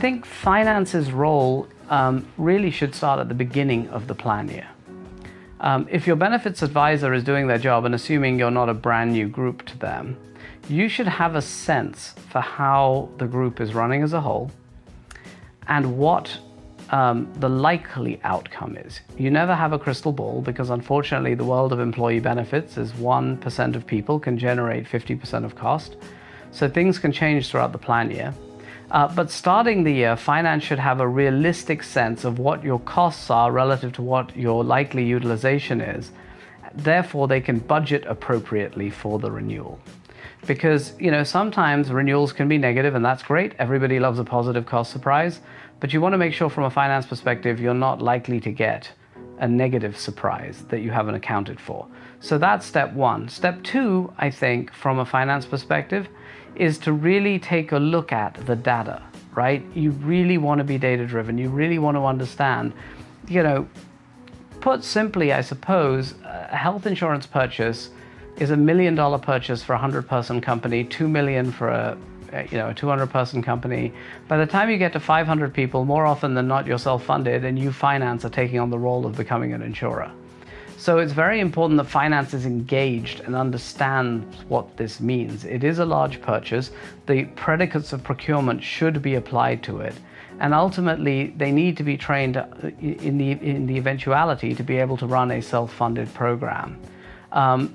think finance's role really should start at the beginning of the plan year. If your benefits advisor is doing their job, and assuming you're not a brand new group to them, you should have a sense for how the group is running as a whole and what the likely outcome is. You never have a crystal ball, because unfortunately the world of employee benefits is 1% of people can generate 50% of cost. So things can change throughout the plan year. But starting the year, finance should have a realistic sense of what your costs are relative to what your likely utilization is. Therefore, they can budget appropriately for the renewal. Because, sometimes renewals can be negative, and that's great. Everybody loves a positive cost surprise. But you want to make sure from a finance perspective, you're not likely to get a negative surprise that you haven't accounted for. So that's step one. Step two, I think, from a finance perspective, is to really take a look at the data, right? You really want to be data-driven. You really want to understand, put simply, I suppose, a health insurance purchase is $1 million purchase for a 100-person company, $2 million for a 200-person company. By the time you get to 500 people, more often than not, you're self-funded, and you finance are taking on the role of becoming an insurer. So it's very important that finance is engaged and understands what this means. It is a large purchase. The predicates of procurement should be applied to it. And ultimately, they need to be trained in the eventuality to be able to run a self-funded program.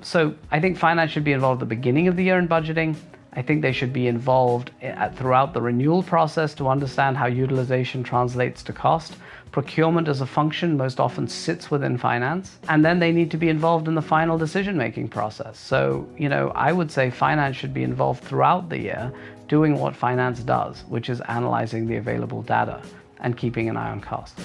So I think finance should be involved at the beginning of the year in budgeting. I think they should be involved throughout the renewal process to understand how utilization translates to cost. Procurement as a function most often sits within finance. And then they need to be involved in the final decision-making process. So, I would say finance should be involved throughout the year doing what finance does, which is analyzing the available data and keeping an eye on costs.